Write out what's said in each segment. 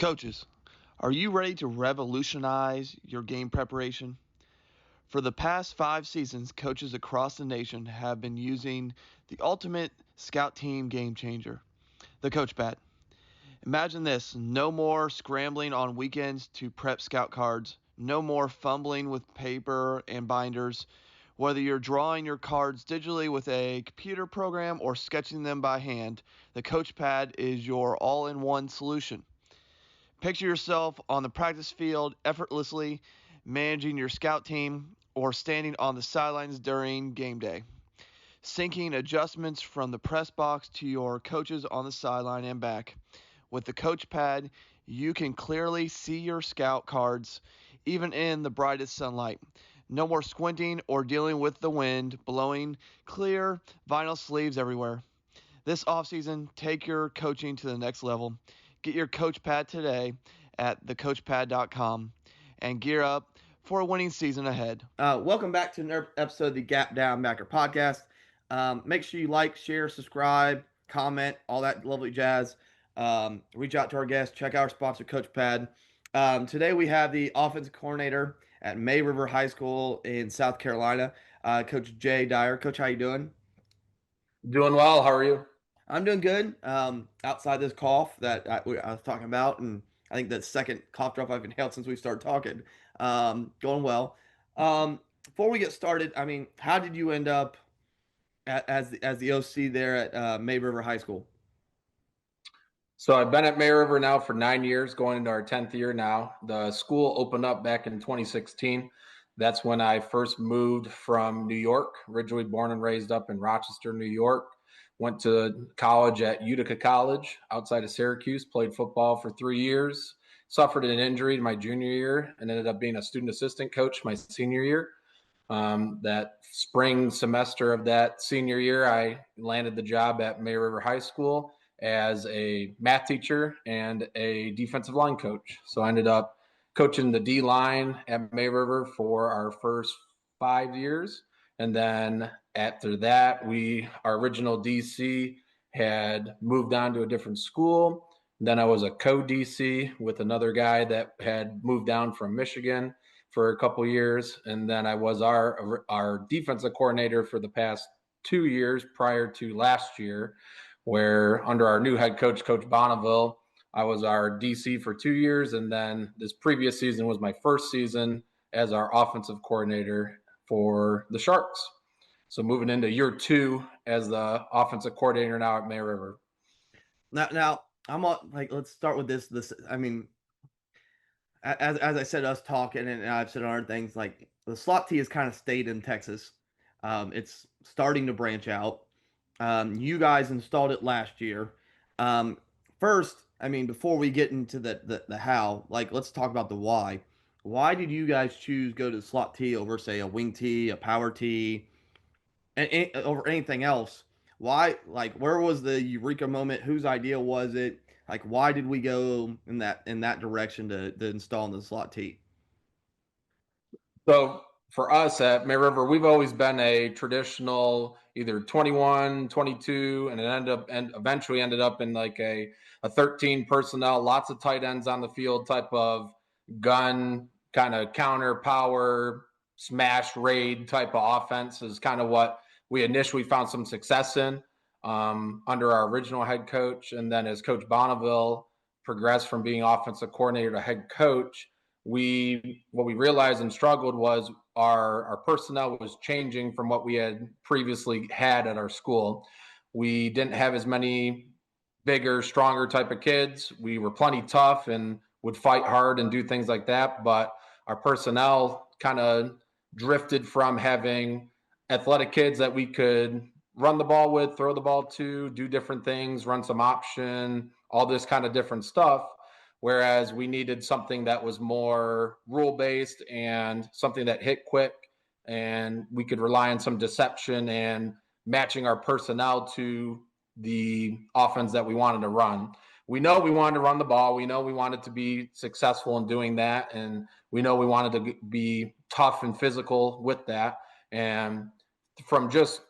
Coaches, are you ready to revolutionize your game preparation? For the past 5 seasons, coaches across the nation have been using the ultimate scout team game changer, the Coachpad. Imagine this: no more scrambling on weekends to prep scout cards, no more fumbling with paper and binders. Whether you're drawing your cards digitally with a computer program or sketching them by hand, the Coachpad is your all in one solution. Picture yourself on the practice field effortlessly managing your scout team or standing on the sidelines during game day. Syncing adjustments from the press box to your coaches on the sideline and back. With the coach pad, you can clearly see your scout cards even in the brightest sunlight. No more squinting or dealing with the wind blowing clear vinyl sleeves everywhere. This offseason, take your coaching to the next level. Get your coach pad today at thecoachpad.com and gear up for a winning season ahead. Welcome back to another episode of the Gap Down Backer podcast. Make sure you like, share, subscribe, comment, all that lovely jazz. Reach out to our guests. Check out our sponsor, Coachpad. Today we have the offensive coordinator at May River High School in South Carolina, Coach Jay Dyer. Coach, how you doing? Doing well. How are you? I'm doing good. Outside this cough that I was talking about, and I think the second cough drop I've inhaled since we started talking. Going well. Before we get started, I mean, how did you end up as the OC there at May River High School? So I've been at May River now for 9 years, going into our 10th year now. The school opened up back in 2016. That's when I first moved from New York, originally born and raised up in Rochester, New York. Went to college at Utica College outside of Syracuse, played football for 3 years, suffered an injury my junior year, and ended up being a student assistant coach my senior year. That spring semester of that senior year, I landed the job at May River High School as a math teacher and a defensive line coach. So I ended up coaching the D line at May River for our first 5 years. And then after that, our original DC had moved on to a different school. Then I was a co-DC with another guy that had moved down from Michigan for a couple years. And then I was our defensive coordinator for the past 2 years prior to last year, where under our new head coach, Coach Bonneville, I was our DC for 2 years. And then this previous season was my first season as our offensive coordinator for the Sharks. So moving into year 2 as the offensive coordinator now at May River. Now I'm on, let's start with this. I mean, as I said, us talking, and I've said other things, like the slot T has kind of stayed in Texas. It's starting to branch out. You guys installed it last year. First, I mean, before we get into the how, let's talk about the why. Why did you guys choose go to the slot T over, say, a wing T, a power T, and over anything else? Why, where was the eureka moment? Whose idea was it? Why did we go in that direction to install in the slot T? So for us at May River, we've always been a traditional either 21, 22, and eventually ended up in like a 13 personnel, lots of tight ends on the field type of gun, kind of counter power, smash raid type of offense is kind of what we initially found some success in under our original head coach. And then as Coach Bonneville progressed from being offensive coordinator to head coach, what we realized and struggled was our personnel was changing from what we had previously had at our school. We didn't have as many bigger, stronger type of kids. We were plenty tough and would fight hard and do things like that, but our personnel kind of drifted from having athletic kids that we could run the ball with, throw the ball to, do different things, run some option, all this kind of different stuff. Whereas we needed something that was more rule-based and something that hit quick, and we could rely on some deception and matching our personnel to the offense that we wanted to run. We know we wanted to run the ball. We know we wanted to be successful in doing that, and we know we wanted to be tough and physical with that. And from just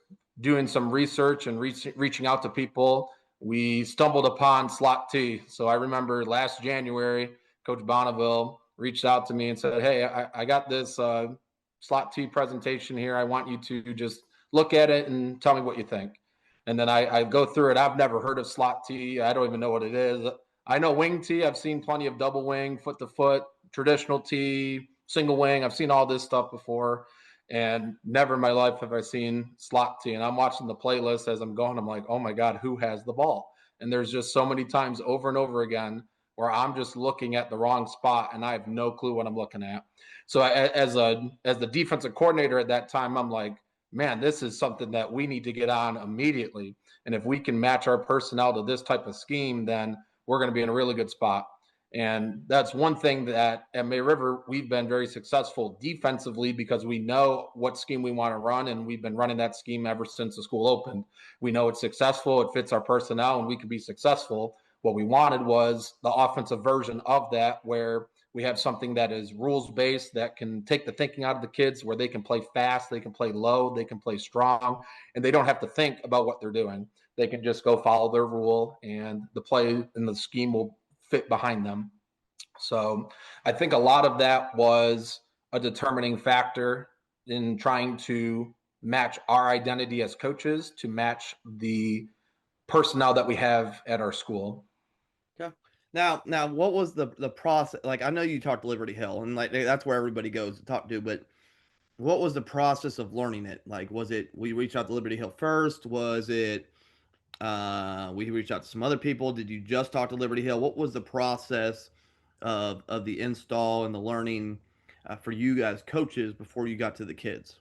doing some research and reaching out to people, we stumbled upon slot T. So I remember last January, Coach Bonneville reached out to me and said, hey, I got this slot T presentation here. I want you to just look at it and tell me what you think. And then I go through it. I've never heard of slot T. I don't even know what it is. I know wing T. I've seen plenty of double wing, foot to foot, traditional T, single wing. I've seen all this stuff before. And never in my life have I seen slot T. And I'm watching the playlist as I'm going. I'm like, oh my God, who has the ball? And there's just so many times over and over again where I'm just looking at the wrong spot and I have no clue what I'm looking at. So as the defensive coordinator at that time, I'm like, man, this is something that we need to get on immediately. And if we can match our personnel to this type of scheme, then we're going to be in a really good spot. And that's one thing that at May River, we've been very successful defensively because we know what scheme we want to run. And we've been running that scheme ever since the school opened. We know it's successful. It fits our personnel and we can be successful. What we wanted was the offensive version of that, where we have something that is rules-based that can take the thinking out of the kids, where they can play fast, they can play low, they can play strong, and they don't have to think about what they're doing. They can just go follow their rule, and the play and the scheme will fit behind them. So I think a lot of that was a determining factor in trying to match our identity as coaches to match the personnel that we have at our school. Okay. Now, what was the process? Like, I know you talked to Liberty Hill, and like that's where everybody goes to talk to. But what was the process of learning it? Like, was it we reached out to Liberty Hill first? Was it we reached out to some other people? Did you just talk to Liberty Hill? What was the process of the install and the learning for you guys coaches before you got to the kids?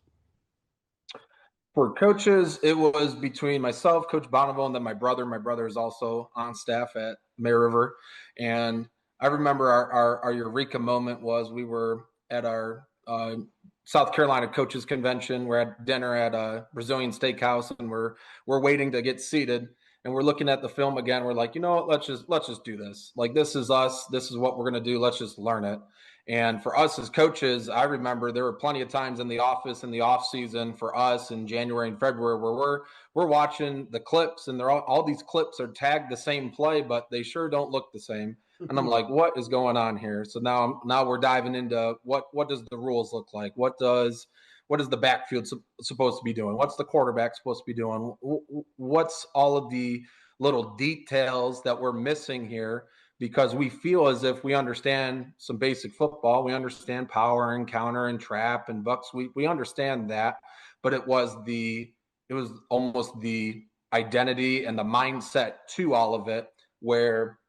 For coaches, it was between myself, Coach Bonneville, and then my brother. My brother is also on staff at May River. And I remember our Eureka moment was we were at our South Carolina Coaches Convention. We're at dinner at a Brazilian steakhouse, and we're waiting to get seated. And we're looking at the film again. We're like, you know what? Let's just do this. Like, this is us. This is what we're going to do. Let's just learn it. And for us as coaches, I remember there were plenty of times in the office in the off season for us in January and February where we're watching the clips, and they're all these clips are tagged the same play, but they sure don't look the same. And I'm like, what is going on here? So now we're diving into what does the rules look like? What is the backfield supposed to be doing? What's the quarterback supposed to be doing? What's all of the little details that we're missing here? Because we feel as if we understand some basic football. We understand power and counter and trap and buck sweep. We understand that, but it was almost the identity and the mindset to all of it, where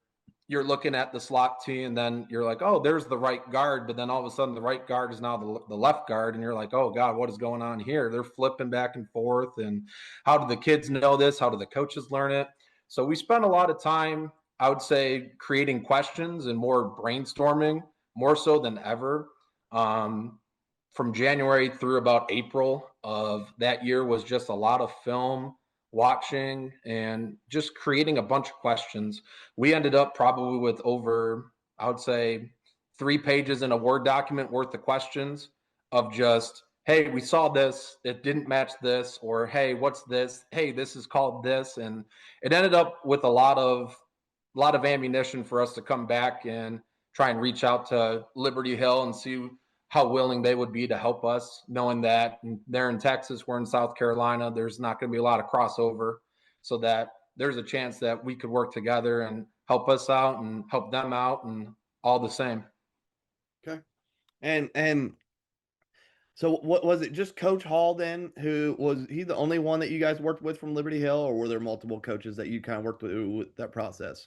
you're looking at the slot T and then you're like, oh, there's the right guard. But then all of a sudden the right guard is now the left guard. And you're like, oh God, what is going on here? They're flipping back and forth. And how do the kids know this? How do the coaches learn it? So we spent a lot of time, I would say, creating questions and more brainstorming, more so than ever. From January through about April of that year was just a lot of film watching and just creating a bunch of questions. We ended up probably with over, I would say, 3 pages in a Word document worth of questions of just, hey, we saw this, it didn't match this, or hey, what's this? Hey, this is called this. And it ended up with a lot of ammunition for us to come back and try and reach out to Liberty Hill and see how willing they would be to help us, knowing that they're in Texas, we're in South Carolina, there's not going to be a lot of crossover, so that there's a chance that we could work together and help us out and help them out and all the same. Okay. And so what was it, just Coach Hall then, who was he the only one that you guys worked with from Liberty Hill, or were there multiple coaches that you kind of worked with that process?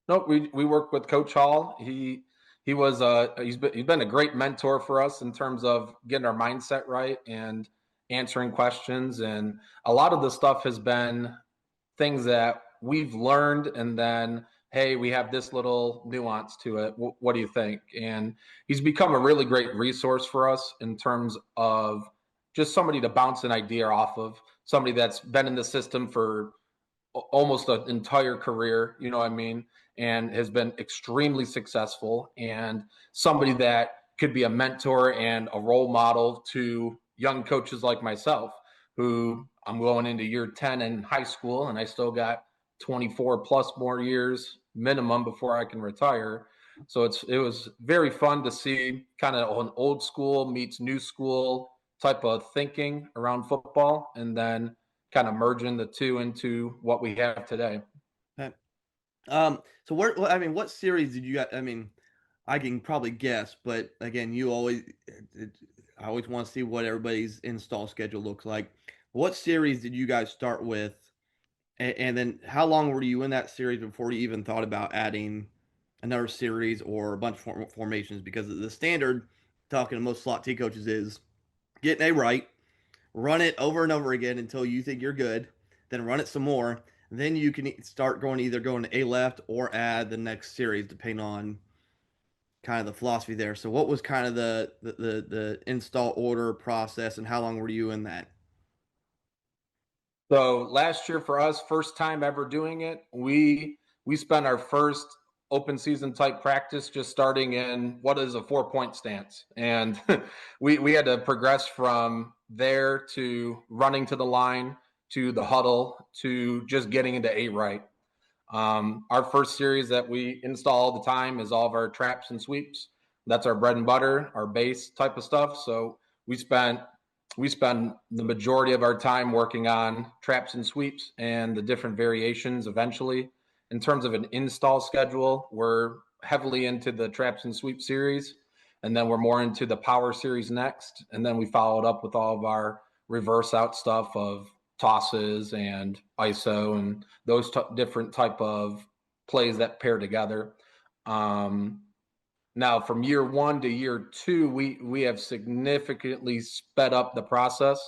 Nope, we worked with Coach Hall. He was he's been a great mentor for us in terms of getting our mindset right and answering questions. And a lot of the stuff has been things that we've learned, and then, hey, we have this little nuance to it. What do you think? And he's become a really great resource for us in terms of just somebody to bounce an idea off of, somebody that's been in the system for almost an entire career, you know what I mean, and has been extremely successful, and somebody that could be a mentor and a role model to young coaches like myself, who I'm going into year 10 in high school, and I still got 24 plus more years minimum before I can retire. So it was very fun to see kind of an old school meets new school type of thinking around football, and then kind of merging the two into what we have today. Okay. So what series did you got? I mean, I can probably guess, but again, I always want to see what everybody's install schedule looks like. What series did you guys start with? And then how long were you in that series before you even thought about adding another series or a bunch of formations? Because the standard, talking to most slot T coaches, is get an A right, run it over and over again until you think you're good, then run it some more. Then you can start either going to A left or add the next series, depending on kind of the philosophy there. So what was kind of the install order process, and how long were you in that? So last year for us, first time ever doing it, we spent our first open season type practice just starting in what is a 4-point stance. And we had to progress from there to running to the line, to the huddle, to just getting into A right. Our first series that we install all the time is all of our traps and sweeps. That's our bread and butter, our base type of stuff. So we spend the majority of our time working on traps and sweeps and the different variations eventually. In terms of an install schedule, we're heavily into the traps and sweep series, and then we're more into the power series next. And then we followed up with all of our reverse out stuff of tosses and ISO and those different type of plays that pair together. Now, from year 1 to year 2, we have significantly sped up the process.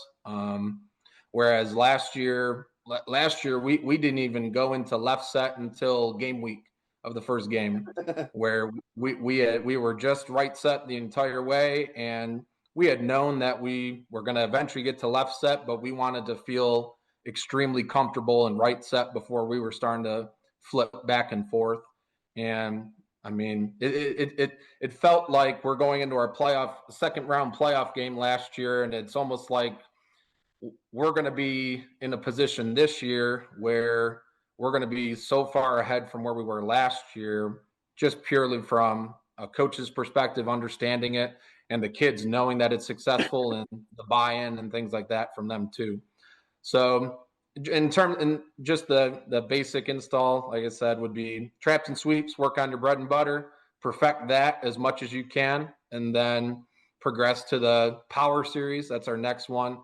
Whereas last year we didn't even go into left set until game week of the first game, where we were just right set the entire way, and we had known that we were going to eventually get to left set, but we wanted to feel extremely comfortable in right set before we were starting to flip back and forth. And I mean, it felt like we're going into our second round playoff game last year, and it's almost like we're going to be in a position this year where we're going to be so far ahead from where we were last year, just purely from a coach's perspective, understanding it, and the kids knowing that it's successful, and the buy-in and things like that from them too. So in just the basic install, like I said, would be traps and sweeps, work on your bread and butter, perfect that as much as you can, and then progress to the power series. That's our next one.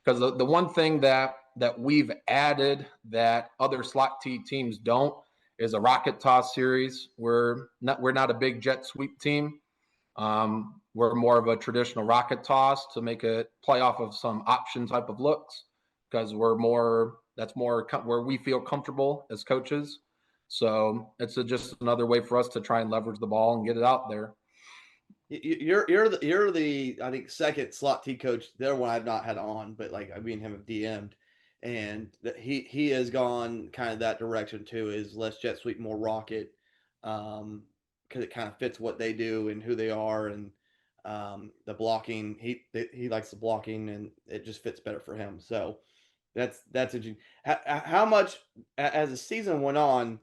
Because the one thing that we've added that other slot T teams don't is a rocket toss series. We're not a big jet sweep team. We're more of a traditional rocket toss to make it play off of some option type of looks, because that's more where we feel comfortable as coaches. So it's just another way for us to try and leverage the ball and get it out there. You're the I think second slot T coach. The other one I've not had on, but like me and him have DM'd, and he has gone kind of that direction too. Is less jet sweep, more rocket, because it kind of fits what they do and who they are, and the blocking. He likes the blocking, and it just fits better for him. So that's interesting. How much as the season went on,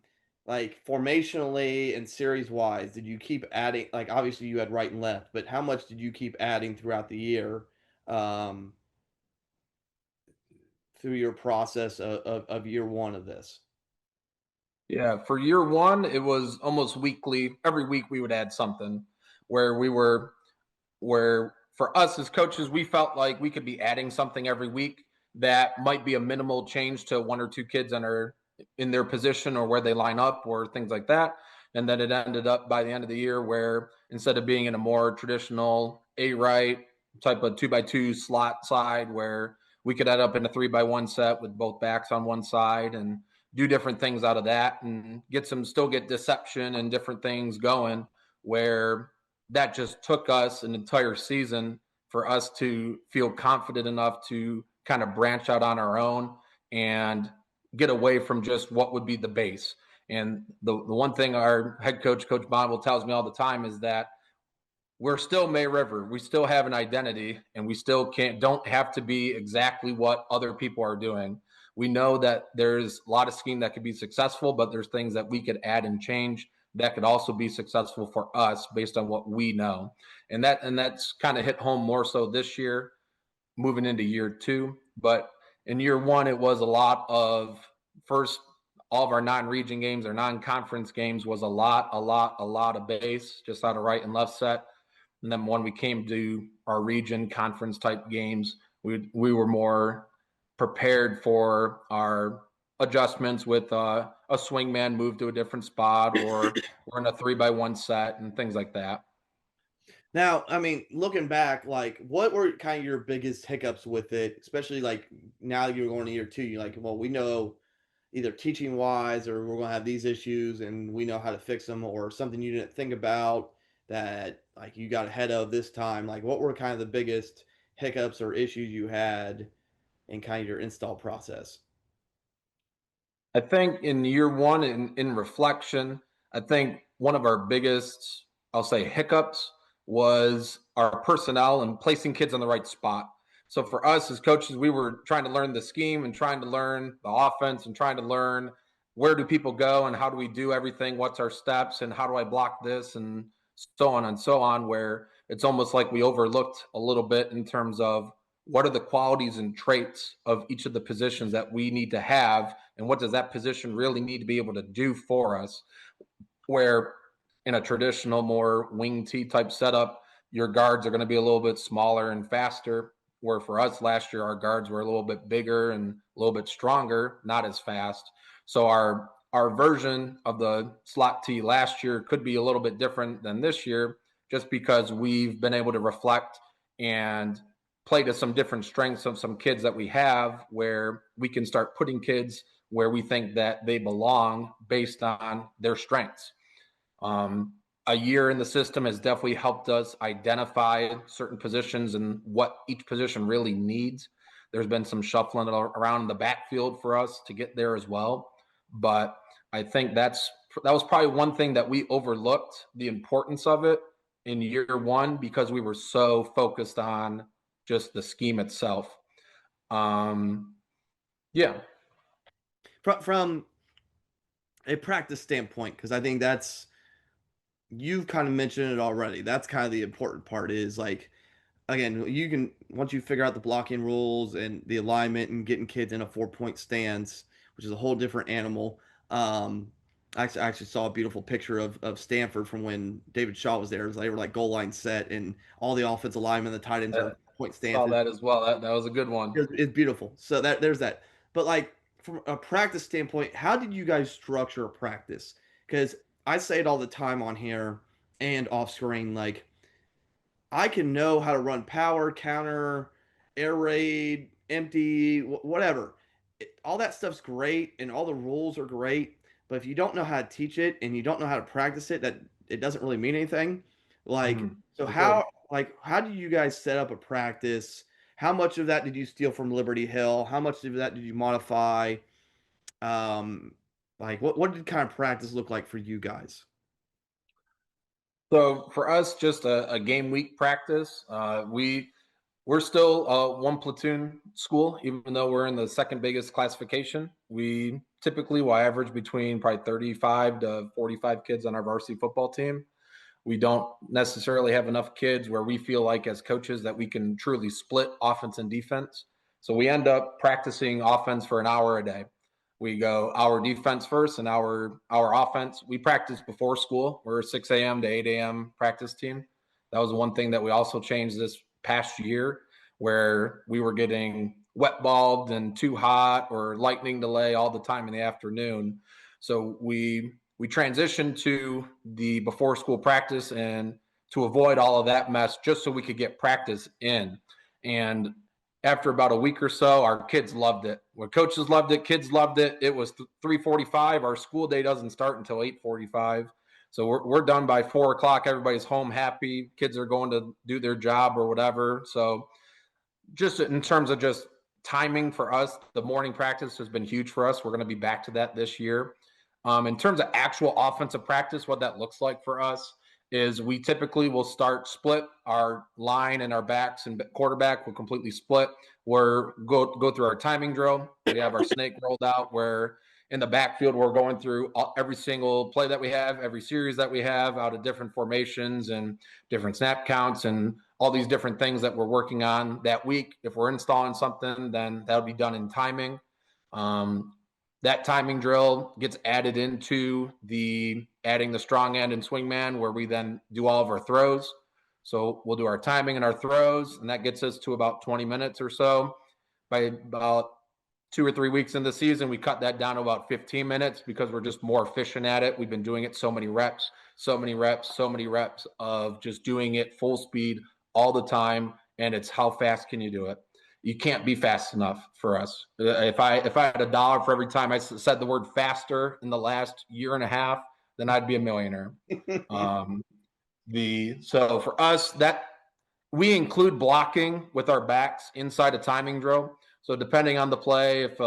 like formationally and series wise, did you keep adding? Like obviously you had right and left, but how much did you keep adding throughout the year, through your process of year 1 of this? Yeah, for year 1, it was almost weekly. Every week we would add something, where for us as coaches, we felt like we could be adding something every week that might be a minimal change to 1 or 2 kids in their position or where they line up or things like that. And then it ended up by the end of the year where instead of being in a more traditional A right type of 2x2 slot side, where we could end up in a 3x1 set with both backs on one side and do different things out of that and still get deception and different things going, where that just took us an entire season for us to feel confident enough to kind of branch out on our own and get away from just what would be the base. And the one thing our head coach, Coach Bond, tells me all the time is that we're still May River. We still have an identity, and we still don't have to be exactly what other people are doing. We know that there's a lot of scheme that could be successful, but there's things that we could add and change that could also be successful for us based on what we know. And that's kind of hit home more so this year, moving into year 2. But in year 1, it was a lot of first, all of our non-region games or non-conference games was a lot of base, just out of right and left set. And then when we came to our region conference type games, we were more prepared for our adjustments with a swing man move to a different spot, or we're in a 3-by-1 set and things like that. Now, I mean, looking back, like, what were kind of your biggest hiccups with it, especially like now you're going to year 2, you're like, well, we know either teaching wise or we're going to have these issues and we know how to fix them, or something you didn't think about that like you got ahead of this time. Like, what were kind of the biggest hiccups or issues you had in kind of your install process? I think in year 1, in reflection, I think one of our biggest, I'll say, hiccups was our personnel and placing kids on the right spot. So for us as coaches, we were trying to learn the scheme and trying to learn the offense and trying to learn where do people go and how do we do everything, what's our steps and how do I block this and so on and so on, where it's almost like we overlooked a little bit in terms of what are the qualities and traits of each of the positions that we need to have, and what does that position really need to be able to do for us, where in a traditional, more wing T type setup, your guards are going to be a little bit smaller and faster, where for us last year, our guards were a little bit bigger and a little bit stronger, not as fast. So our version of the slot T last year could be a little bit different than this year, just because we've been able to reflect and play to some different strengths of some kids that we have, where we can start putting kids where we think that they belong based on their strengths. A year in the system has definitely helped us identify certain positions and what each position really needs. There's been some shuffling around the backfield for us to get there as well. But I think that was probably one thing that we overlooked, the importance of it in year 1, because we were so focused on just the scheme itself. Yeah. From a practice standpoint, because I think you've kind of mentioned it already. That's kind of the important part, is like, again, you can, once you figure out the blocking rules and the alignment and getting kids in a 4-point stance, which is a whole different animal. I actually saw a beautiful picture of Stanford from when David Shaw was there. They were like goal line set and all the offensive linemen, the tight ends are point stances. Saw that as well. That was a good one. It's beautiful. So there's that. But like from a practice standpoint, how did you guys structure a practice? Because I say it all the time on here and off screen, like, I can know how to run power, counter, air raid, empty, whatever. All that stuff's great and all the rules are great, but if you don't know how to teach it and you don't know how to practice it, that it doesn't really mean anything. Like, so how do you guys set up a practice? How much of that did you steal from Liberty Hill? How much of that did you modify? Like, what did kind of practice look like for you guys? So for us, just a game week practice. We're still a 1 platoon school, even though we're in the second biggest classification. We typically will average between probably 35 to 45 kids on our varsity football team. We don't necessarily have enough kids where we feel like as coaches that we can truly split offense and defense. So we end up practicing offense for an hour a day. We go our defense first and our offense. We practice before school. We're a 6 a.m. to 8 a.m. practice team. That was one thing that we also changed this past year, where we were getting wet balled and too hot or lightning delay all the time in the afternoon. So we transitioned to the before school practice and to avoid all of that mess, just so we could get practice in. And after about a week or so, our kids loved it. When coaches loved it, kids loved it. It was 3:45. Our school day doesn't start until 8:45. So we're done by 4 o'clock. Everybody's home happy. Kids are going to do their job or whatever. So just in terms of just timing for us, the morning practice has been huge for us. We're going to be back to that this year. In terms of actual offensive practice, what that looks like for us is we typically will start split. Our line and our backs and quarterback will completely split. We're go through our timing drill. We have our snake rolled out where in the backfield we're going through every single play that we have, every series that we have out of different formations and different snap counts and all these different things that we're working on that week. If we're installing something, then that'll be done in timing. That timing drill gets added into adding the strong end and swing man, where we then do all of our throws. So we'll do our timing and our throws, and that gets us to about 20 minutes or so. By about 2 or 3 weeks in the season, we cut that down to about 15 minutes because we're just more efficient at it. We've been doing it so many reps of just doing it full speed all the time. And it's how fast can you do it? You can't be fast enough for us. If I had $1 for every time I said the word faster in the last year and a half, then I'd be a millionaire. So for us, that we include blocking with our backs inside a timing drill. So depending on the play, if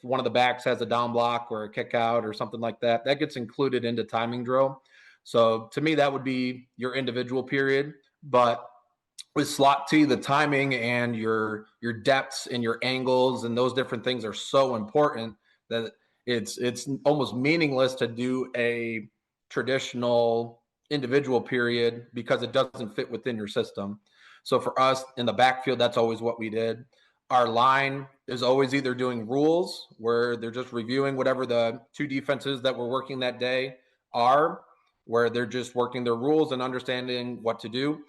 one of the backs has a down block or a kick out or something like that, that gets included into timing drill. So to me, that would be your individual period. But with slot T, the timing and your depths and your angles and those different things are so important that it's almost meaningless to do a traditional individual period because it doesn't fit within your system. So for us in the backfield, that's always what we did. Our line is always either doing rules where they're just reviewing whatever the two defenses that we're working that day are, where they're just working their rules and understanding what to do.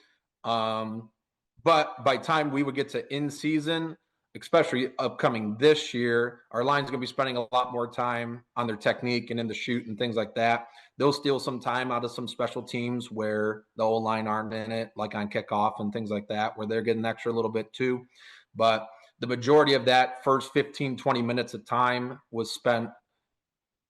But by time we would get to in season, especially upcoming this year, our line's going to be spending a lot more time on their technique and in the shoot and things like that. They'll steal some time out of some special teams where the O-line aren't in it, like on kickoff and things like that, where they're getting an extra little bit too. But the majority of that first 15, 20 minutes of time was spent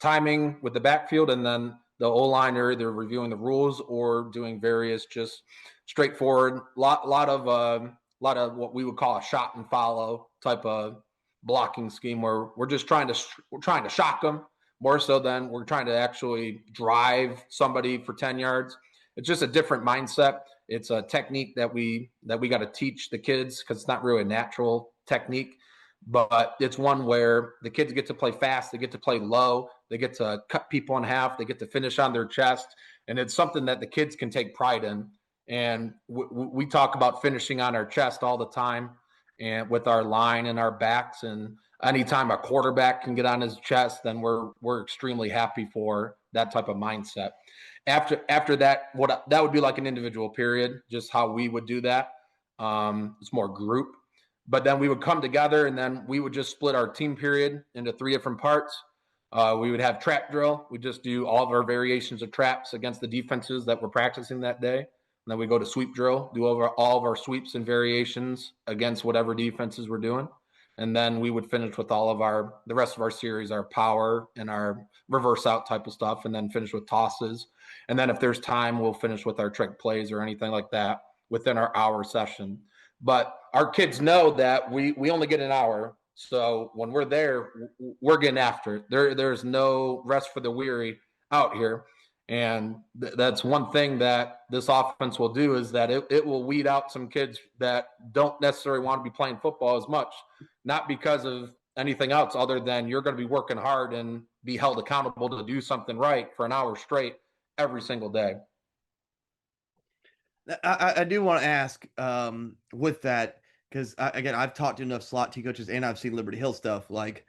timing with the backfield, and then the O-liner, they're reviewing the rules or doing various just straightforward, lot of what we would call a shot and follow type of blocking scheme, where we're trying to shock them more so than we're trying to actually drive somebody for 10 yards. It's just a different mindset. It's a technique that we got to teach the kids because it's not really a natural technique, but it's one where the kids get to play fast, they get to play low, they get to cut people in half, they get to finish on their chest, and it's something that the kids can take pride in. And we talk about finishing on our chest all the time, and with our line and our backs. And anytime a quarterback can get on his chest, then we're extremely happy for that type of mindset. After that, that would be like an individual period, just how we would do that. It's more group. But then we would come together, and then we would just split our team period into 3 different parts. We would have trap drill. We just do all of our variations of traps against the defenses that we're practicing that day. And then we go to sweep drill, do all of our sweeps and variations against whatever defenses we're doing. And then we would finish with all of the rest of our series, our power and our reverse out type of stuff, and then finish with tosses. And then if there's time, we'll finish with our trick plays or anything like that within our hour session. But our kids know that we only get an hour. So when we're there, we're getting after it. There's no rest for the weary out here. And that's one thing that this offense will do, is that it will weed out some kids that don't necessarily want to be playing football as much, not because of anything else other than you're going to be working hard and be held accountable to do something right for an hour straight every single day. I do want to ask with that, because again, I've talked to enough slot T coaches and I've seen Liberty Hill stuff. Like,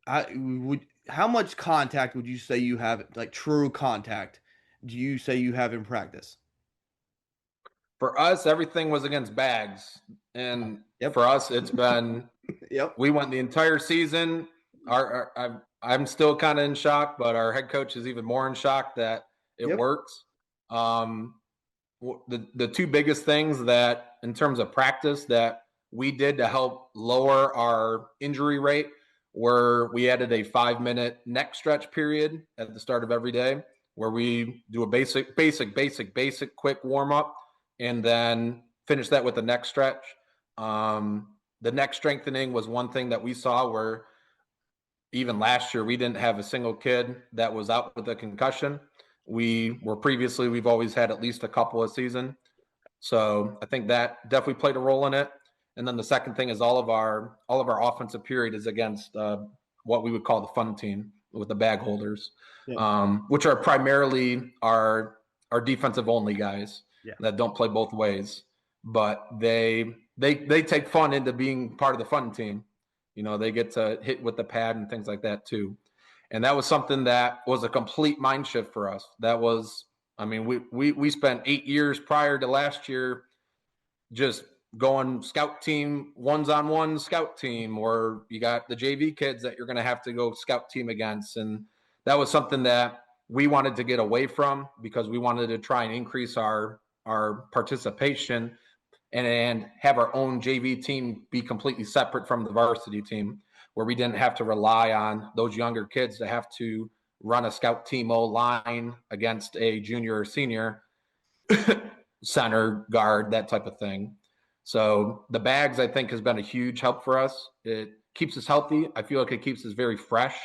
how much contact would you say you have, like true contact, do you say you have in practice? For us, everything was against bags. And for us, it's been, we went the entire season. I'm still kind of in shock, but our head coach is even more in shock that it works. The 2 biggest things that in terms of practice that we did to help lower our injury rate were we added a 5-minute neck stretch period at the start of every day, where we do a basic quick warm up and then finish that with a neck stretch. The neck strengthening was one thing that we saw where even last year we didn't have a single kid that was out with a concussion, we've always had at least a couple a season. So I think that definitely played a role in it. And then the second thing is all of our offensive period is against what we would call the fun team with the bag holders, which are primarily our defensive only guys that don't play both ways, but they take fun into being part of the fun team. You know, they get to hit with the pad and things like that too. And that was something that was a complete mind shift for us. That was, I mean, we spent 8 years prior to last year just going scout team, ones-on-one scout team, or you got the JV kids that you're going to have to go scout team against. And that was something that we wanted to get away from because we wanted to try and increase our participation and have our own JV team be completely separate from the varsity team, where we didn't have to rely on those younger kids to have to run a scout team O-line against a junior or senior center, guard, that type of thing. So the bags, I think, has been a huge help for us. It keeps us healthy. I feel like it keeps us very fresh.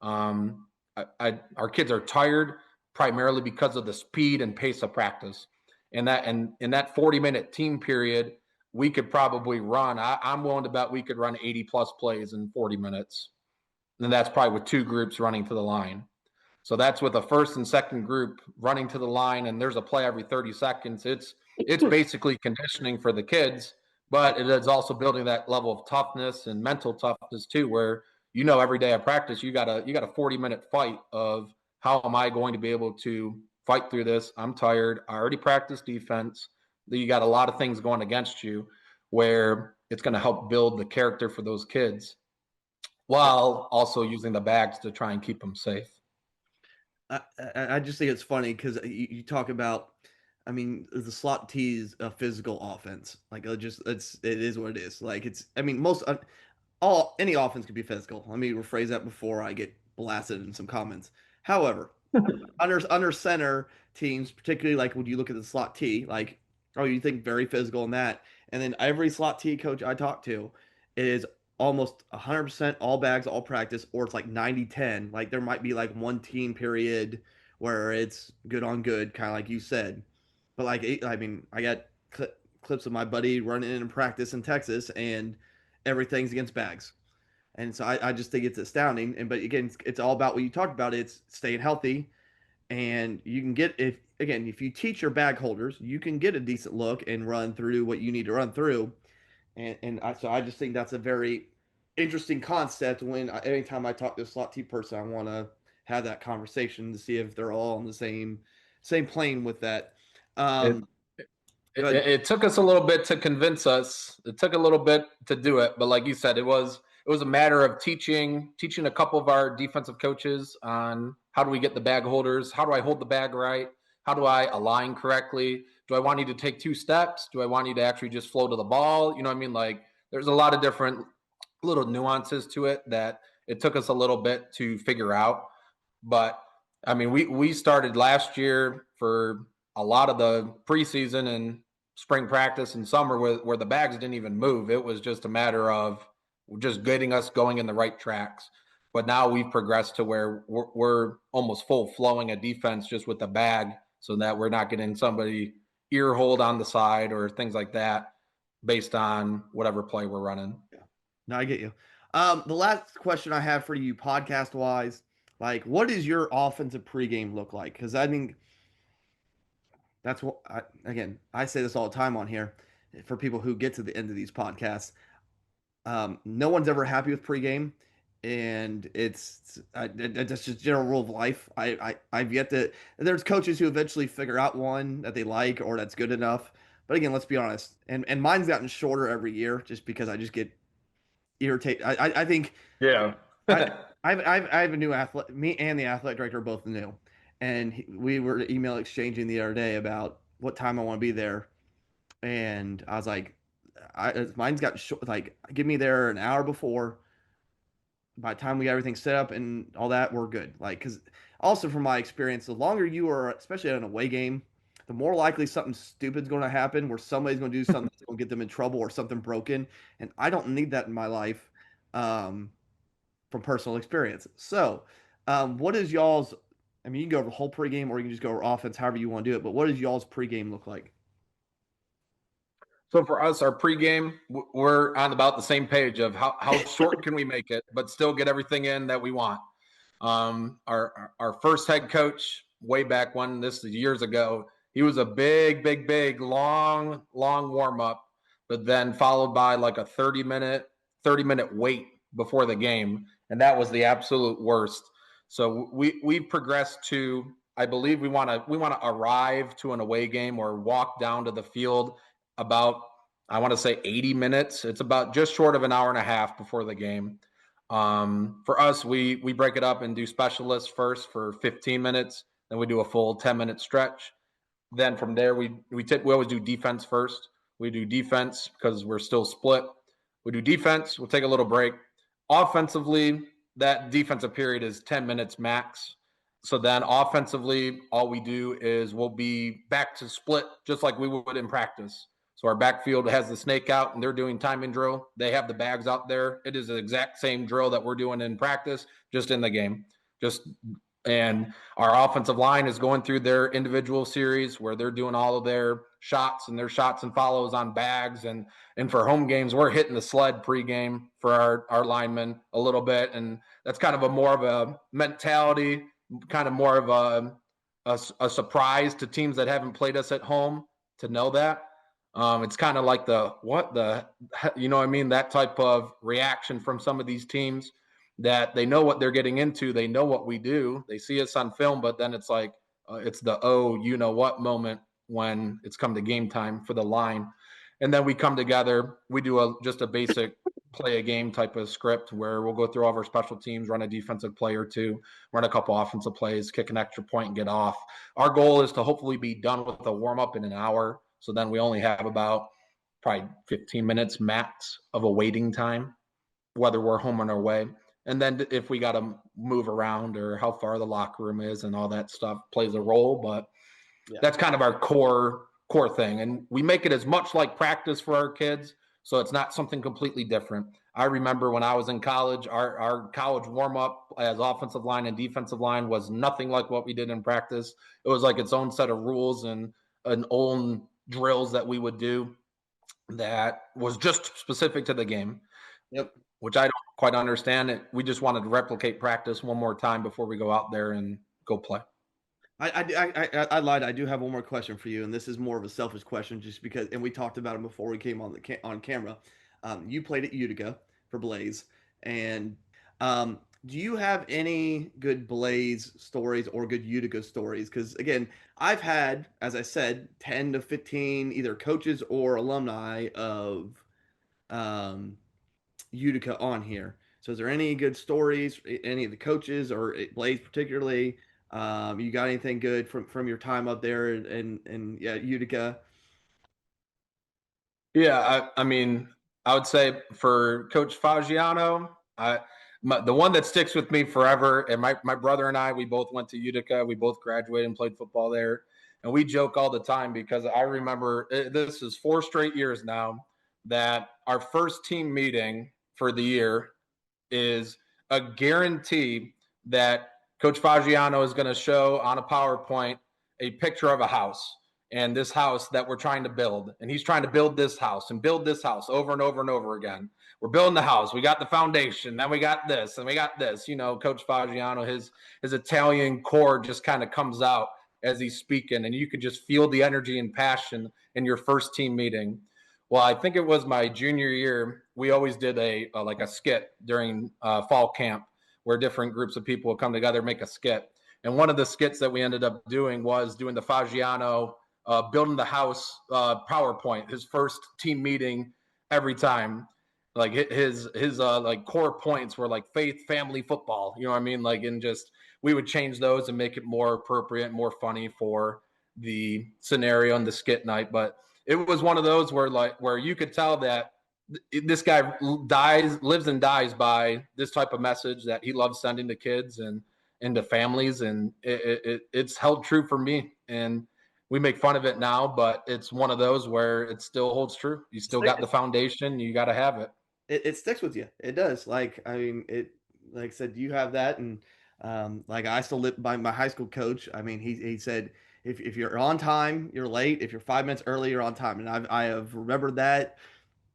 Our kids are tired primarily because of the speed and pace of practice. And in that 40-minute team period, we could probably run. I'm willing to bet we could run 80-plus plays in 40 minutes. And that's probably with 2 groups running to the line. So that's with the first and second group running to the line, and there's a play every 30 seconds. It's basically conditioning for the kids, but it is also building that level of toughness and mental toughness too, where every day of practice you got a 40-minute fight of how am I going to be able to fight through this? I'm tired. I already practiced defense. You got a lot of things going against you, where it's going to help build the character for those kids while also using the bags to try and keep them safe. I just think it's funny because you talk about, I mean, the slot T is a physical offense. Like it is what it is. Like any offense could be physical. Let me rephrase that before I get blasted in some comments. However, under center teams, particularly like when you look at the slot T, like, oh, you think very physical in that. And then every slot T coach I talk to is almost 100% all bags, all practice, or it's like 90-10. Like there might be like one team period where it's good on good, kind of like you said. But like, I mean, I got clips of my buddy running in practice in Texas, and everything's against bags. And so I just think it's astounding. But again, it's all about what you talked about. It's staying healthy, and you can get if you teach your bag holders, you can get a decent look and run through what you need to run through. So I just think that's a very interesting concept. Anytime I talk to a slot T person, I want to have that conversation to see if they're all on the same plane with that. It took us a little bit to convince us. It took a little bit to do it, but like you said, it was a matter of teaching a couple of our defensive coaches on how do we get the bag holders, how do I hold the bag right, how do I align correctly. Do I want you to take 2 steps? Do I want you to actually just flow to the ball? You know what I mean? Like there's a lot of different little nuances to it that it took us a little bit to figure out. But I mean, we started last year for a lot of the preseason and spring practice and summer where the bags didn't even move. It was just a matter of just getting us going in the right tracks. But now we've progressed to where we're almost full flowing a defense just with the bag, so that we're not getting somebody ear hold on the side or things like that based on whatever play we're running. Yeah. No, I get you. The last question I have for you podcast wise, like what does your offensive pregame look like? Because I think that's what I say this all the time on here for people who get to the end of these podcasts. No one's ever happy with pregame, and it's just general rule of life. I've yet to. There's coaches who eventually figure out one that they like or that's good enough. But again, let's be honest. And mine's gotten shorter every year just because I just get irritated. I think. Yeah. I have a new athlete. Me and the athletic director are both new, and we were email exchanging the other day about what time I want to be there, and I was like, mine's got short, like give me there an hour before. By the time we got everything set up and all that, we're good. Like, because also from my experience, the longer you are, especially at an away game, the more likely something stupid's going to happen, where somebody's going to do something that's going to get them in trouble or something broken, and I don't need that in my life, from personal experience. So, what is y'all's I mean, you can go over the whole pregame, or you can just go over offense, however you want to do it. But what does y'all's pregame look like? So for us, our pregame, we're on about the same page of how short can we make it, but still get everything in that we want. Our first head coach way back when, this is years ago, he was a big, long warm up, but then followed by like a 30-minute wait before the game, and that was the absolute worst. So we progressed to, I believe we want to arrive to an away game or walk down to the field about, I want to say 80 minutes. It's about just short of an hour and a half before the game. For us, we break it up and do specialists first for 15 minutes. Then we do a full 10-minute stretch. Then from there, we always do defense first. We do defense because we're still split. We do defense. We'll take a little break. Offensively, that defensive period is 10 minutes max. So then offensively, all we do is we'll be back to split just like we would in practice. So our backfield has the snake out and they're doing timing drill. They have the bags out there. It is the exact same drill that we're doing in practice, just in the game. And our offensive line is going through their individual series where they're doing all of their shots and follows on bags. And for home games, we're hitting the sled pregame for our linemen a little bit. And that's kind of a more of a mentality, kind of more of a surprise to teams that haven't played us at home to know that. It's kind of like that type of reaction from some of these teams that they know what they're getting into. They know what we do. They see us on film, but then it's like, it's the, what moment when it's come to game time for the line. And then we come together, we do just a basic play a game type of script where we'll go through all of our special teams, run a defensive play or two, run a couple offensive plays, kick an extra point and get off. Our goal is to hopefully be done with a warm up in an hour. So then we only have about probably 15 minutes max of a waiting time, whether we're home or away. And then if we got to move around or how far the locker room is and all that stuff plays a role. But that's kind of our core thing. And we make it as much like practice for our kids. So it's not something completely different. I remember when I was in college, our college warm-up as offensive line and defensive line was nothing like what we did in practice. It was like its own set of rules and an own drills that we would do that was just specific to the game. Yep. Which I don't quite understand. It. We just wanted to replicate practice one more time before we go out there and go play. I lied. I do have one more question for you, and this is more of a selfish question, just because. And we talked about it before we came on camera. You played at Utica for Blaze, and do you have any good Blaze stories or good Utica stories? Because again, I've had, as I said, 10 to 15 either coaches or alumni of Utica on here. So is there any good stories, any of the coaches or Blaze particularly? You got anything good from your time up there in Utica? Yeah, I mean, I would say for Coach Faggiano, the one that sticks with me forever, and my brother and I, we both went to Utica. We both graduated and played football there. And we joke all the time because I remember this is 4 straight years now that our first team meeting for the year is a guarantee that Coach Faggiano is going to show on a PowerPoint a picture of a house and this house that we're trying to build. And he's trying to build this house and build this house over and over and over again. We're building the house. We got the foundation. Then we got this and we got this. You know, Coach Faggiano, his Italian core just kind of comes out as he's speaking. And you could just feel the energy and passion in your first team meeting. Well, I think it was my junior year. We always did a skit during fall camp where different groups of people would come together, make a skit. And one of the skits that we ended up doing was doing the Faggiano building the house PowerPoint, his first team meeting every time. Like his like core points were like faith, family, football. You know what I mean? Like, and just we would change those and make it more appropriate, more funny for the scenario and the skit night. But it was one of those where you could tell that this guy lives and dies by this type of message that he loves sending to kids and to families. And it's held true for me. And we make fun of it now, but it's one of those where it still holds true. You still got the foundation. You got to have it. It sticks with you. It does. Like, I mean, like I said, you have that. And Like I still live by my high school coach. I mean, he said if you're on time, you're late. If you're 5 minutes early, you're on time. And I have remembered that.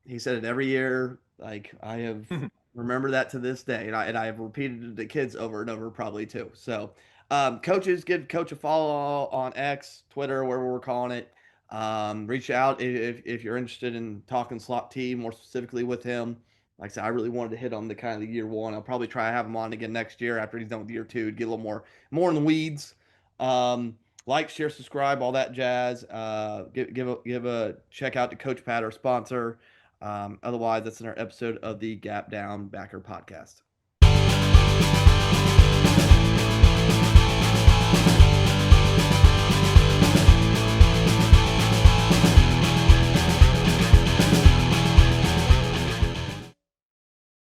He said it every year. Like I have remembered that to this day, and I have repeated it to kids over and over probably too. So, coaches, give Coach a follow on X, Twitter, wherever we're calling it. Reach out if you're interested in talking slot T more specifically with him. Like I said, I really wanted to hit on the kind of the year one. I'll probably try to have him on again next year after he's done with year two to get a little more in the weeds. Like, share, subscribe, all that jazz. Give a check out to Coachpad, our sponsor. Otherwise, that's in our episode of the Gap Down Backer podcast.